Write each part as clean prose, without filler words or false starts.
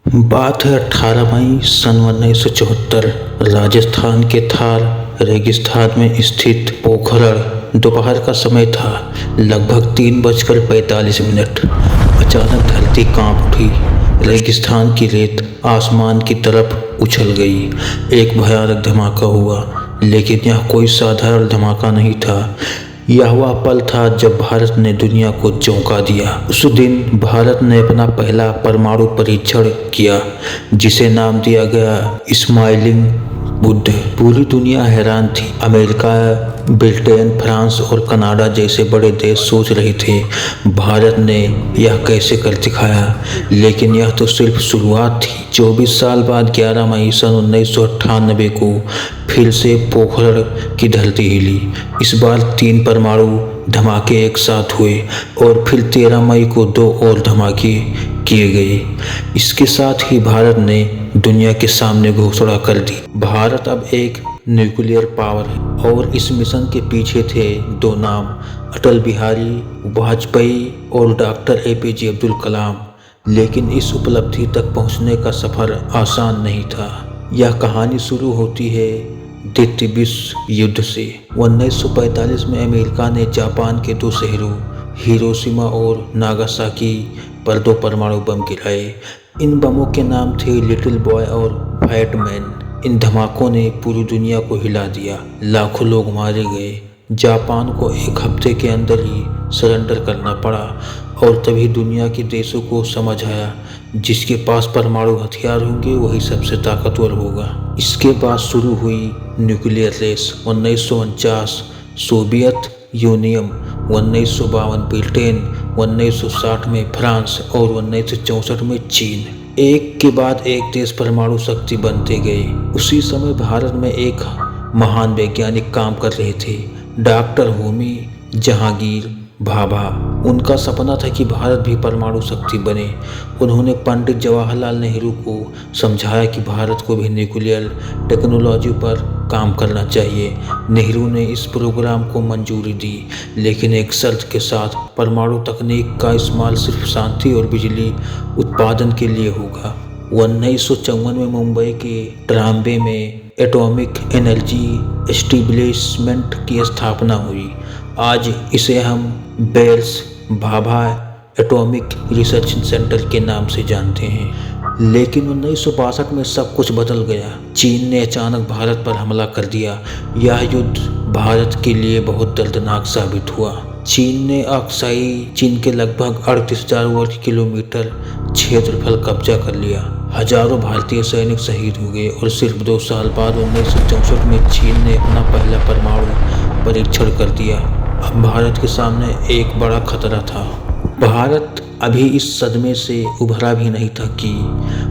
बात है 18 मई सन 1974। राजस्थान के थार रेगिस्तान में स्थित पोखरण। दोपहर का समय था, लगभग 3:45। अचानक धरती कांप उठी। रेगिस्तान की रेत आसमान की तरफ उछल गई। एक भयानक धमाका हुआ, लेकिन यह कोई साधारण धमाका नहीं था। यह वह पल था जब भारत ने दुनिया को चौंका दिया। उस दिन भारत ने अपना पहला परमाणु परीक्षण किया, जिसे नाम दिया गया स्माइलिंग बुद्ध। पूरी दुनिया हैरान थी। अमेरिका, ब्रिटेन, फ्रांस और कनाडा जैसे बड़े देश सोच रहे थे, भारत ने यह कैसे कर दिखाया। लेकिन यह तो सिर्फ शुरुआत थी। 24 साल बाद 11 मई सन 1998 को फिर से पोखरण की धरती हिली। इस बार 3 परमाणु धमाके एक साथ हुए और फिर 13 मई को 2 और धमाके किए गए। इसके साथ ही भारत ने दुनिया के सामने घोषणा कर दी, भारत अब एक न्यूक्लियर पावर है। और इस मिशन के पीछे थे 2 नाम, अटल बिहारी वाजपेयी और डॉक्टर APJ अब्दुल कलाम। लेकिन इस उपलब्धि तक पहुंचने का सफर आसान नहीं था। यह कहानी शुरू होती है द्वितीय विश्व युद्ध से। 1945 में अमेरिका ने जापान के 2 शहरों हिरोशिमा और नागासाकी पर 2 परमाणु बम गिराए। इन बमों के नाम थे लिटिल बॉय और फैट मैन। इन धमाकों ने पूरी दुनिया को हिला दिया। लाखों लोग मारे गए। जापान को 1 हफ्ते के अंदर ही सरेंडर करना पड़ा। और तभी दुनिया के देशों को समझ आया, जिसके पास परमाणु हथियार होंगे वही सबसे ताकतवर होगा। इसके बाद शुरू हुई nuclear race. 1949 Soviet Union, 1952 Britain, 1960 में फ्रांस और 1964 में चीन। एक के बाद एक देश परमाणु शक्ति बनते गए। उसी समय भारत में एक महान वैज्ञानिक काम कर रहे थे, डॉक्टर होमी जहांगीर भाभा। उनका सपना था कि भारत भी परमाणु शक्ति बने। उन्होंने पंडित जवाहरलाल नेहरू को समझाया कि भारत को भी न्यूक्लियर टेक्नोलॉजी पर काम करना चाहिए। नेहरू ने इस प्रोग्राम को मंजूरी दी, लेकिन एक शर्त के साथ, परमाणु तकनीक का इस्तेमाल सिर्फ शांति और बिजली उत्पादन के लिए होगा। 1954 में मुंबई के ट्राम्बे में एटॉमिक एनर्जी एस्टेब्लिशमेंट की स्थापना हुई। आज इसे हम बेल्स भाभा एटॉमिक रिसर्च सेंटर के नाम से जानते हैं। लेकिन 1962 में सब कुछ बदल गया। चीन ने अचानक भारत पर हमला कर दिया। यह युद्ध भारत के लिए बहुत दर्दनाक साबित हुआ। चीन ने अक्साई चीन के लगभग 38,000 वर्ग किलोमीटर क्षेत्रफल कब्जा कर लिया। हजारों भारतीय सैनिक शहीद हो गए और सिर्फ 2 साल बाद 1964 में चीन ने अपना पहला परमाणु परीक्षण कर दिया। अब भारत के सामने एक बड़ा खतरा था। भारत अभी इस सदमे से उभरा भी नहीं था कि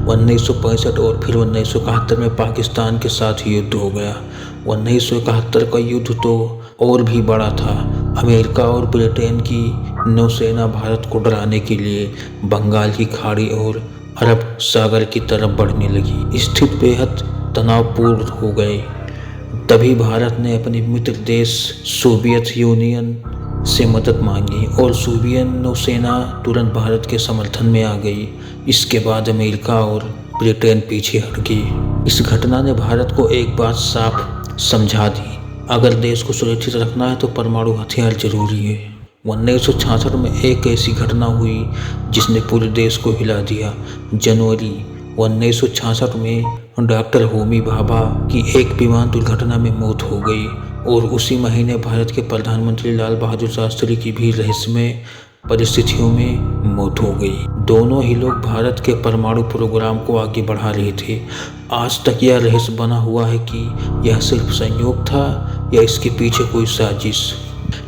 1965 और फिर 1971 में पाकिस्तान के साथ युद्ध हो गया। 1971 का युद्ध तो और भी बड़ा था। अमेरिका और ब्रिटेन की नौसेना भारत को डराने के लिए बंगाल की खाड़ी और अरब सागर की तरफ बढ़ने लगी। स्थिति बेहद तनावपूर्ण हो गई। तभी भारत ने अपने मित्र देश सोवियत यूनियन से मदद मांगी और सोवियत नौसेना तुरंत भारत के समर्थन में आ गई। इसके बाद अमेरिका और ब्रिटेन पीछे हट गई। इस घटना ने भारत को एक बात साफ समझा दी, अगर देश को सुरक्षित रखना है तो परमाणु हथियार जरूरी है। 1966 में एक ऐसी घटना हुई जिसने पूरे देश को हिला दिया। जनवरी 1966 में डॉक्टर होमी भाभा की एक विमान दुर्घटना में मौत हो गई और उसी महीने भारत के प्रधानमंत्री लाल बहादुर शास्त्री की भी रहस्यमय परिस्थितियों में मौत हो गई। दोनों ही लोग भारत के परमाणु प्रोग्राम को आगे बढ़ा रहे थे। आज तक यह रहस्य बना हुआ है कि यह सिर्फ संयोग था या इसके पीछे कोई साजिश।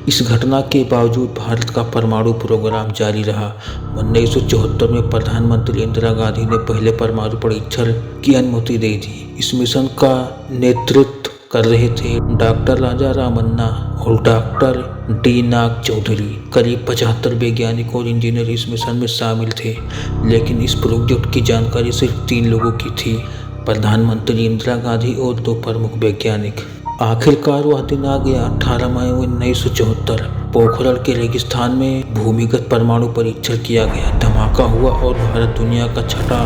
इस घटना के बावजूद भारत का परमाणु प्रोग्राम जारी रहा। 1974 में प्रधानमंत्री इंदिरा गांधी ने पहले परमाणु परीक्षण की अनुमति दे दी। इस मिशन का नेतृत्व कर रहे थे डॉक्टर राजा रामन्ना और डॉक्टर D नाग चौधरी। करीब 75 वैज्ञानिक और इंजीनियर इस मिशन में शामिल थे, लेकिन इस प्रोजेक्ट की जानकारी सिर्फ 3 लोगों की थी, प्रधानमंत्री इंदिरा गांधी और 2 प्रमुख वैज्ञानिक। आखिरकार वह दिन आ गया, 18 मई 1974। पोखरण के रेगिस्तान में भूमिगत परमाणु परीक्षण किया गया, धमाका हुआ और भारत दुनिया का छठा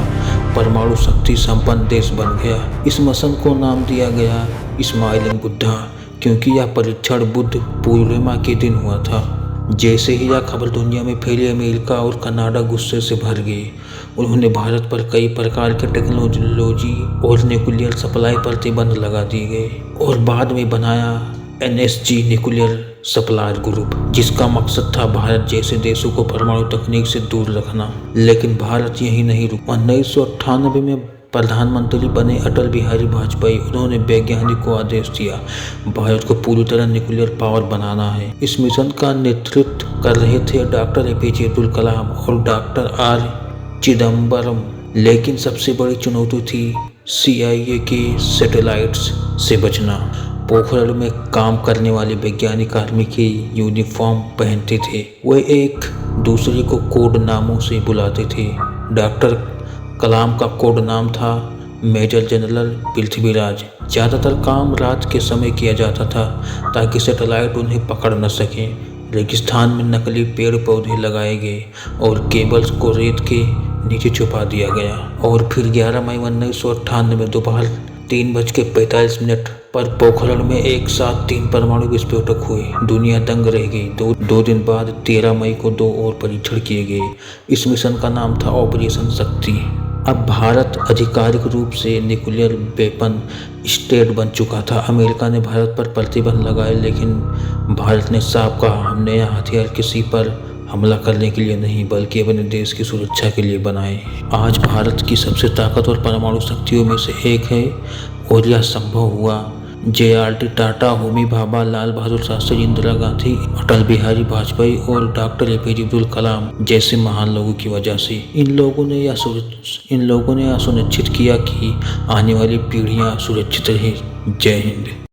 परमाणु शक्ति संपन्न देश बन गया। इस मिशन को नाम दिया गया स्माइलिंग बुद्धा, क्योंकि यह परीक्षण बुद्ध पूर्णिमा के दिन हुआ था। जैसे ही यह खबर दुनिया में फैली, अमेरिका और कनाडा गुस्से से भर गए। उन्होंने भारत पर कई प्रकार के टेक्नोलॉजी और न्यूक्लियर सप्लाई पर प्रतिबंध लगा दिए गए और बाद में बनाया NSG न्यूक्लियर सप्लायर ग्रुप, जिसका मकसद था भारत जैसे देशों को परमाणु तकनीक से दूर रखना। लेकिन भारत यही नहीं रुका। 1998 में प्रधानमंत्री बने अटल बिहारी वाजपेयी, उन्होंने वैज्ञानिक को आदेश दिया भारत को पूरी तरह न्यूक्लियर पावर बनाना है। इस मिशन का नेतृत्व कर रहे थे डॉक्टर APJ अब्दुल कलाम और डॉक्टर R चिदम्बरम। लेकिन सबसे बड़ी चुनौती थी CIA के सैटेलाइट्स से बचना। पोखरण में काम करने वाले वैज्ञानिक आर्मी के यूनिफॉर्म पहनते थे। वे एक दूसरे को कोड नामों से बुलाते थे। डॉक्टर कलाम का कोड नाम था मेजर जनरल पृथ्वीराज। ज़्यादातर काम रात के समय किया जाता था ताकि सैटेलाइट उन्हें पकड़ न सकें। रेगिस्तान में नकली पेड़ पौधे लगाए गए और केबल्स को रेत के नीचे छुपा दिया गया। और फिर 11 मई 1998 में दोपहर 3:45 पर पोखरण में एक साथ 3 परमाणु विस्फोटक हुए। दुनिया दंग रह गई। दो दिन बाद 13 मई को 2 और परीक्षण किए गए। इस मिशन का नाम था ऑपरेशन शक्ति। अब भारत आधिकारिक रूप से न्यूक्लियर वेपन स्टेट बन चुका था। अमेरिका ने भारत पर प्रतिबंध लगाए, लेकिन भारत ने साफ कहा, हमने यह हथियार किसी पर हमला करने के लिए नहीं, बल्कि अपने देश की सुरक्षा के लिए बनाए। आज भारत की सबसे ताकतवर परमाणु शक्तियों में से एक है और यह संभव हुआ JRD टाटा, होमी भाभा, लाल बहादुर शास्त्री, इंदिरा गांधी, अटल बिहारी वाजपेयी और डॉक्टर APJ अब्दुल कलाम जैसे महान लोगों की वजह से। इन लोगों ने यह सुनिश्चित किया कि आने वाली पीढ़ियां सुरक्षित रहें। जय हिंद।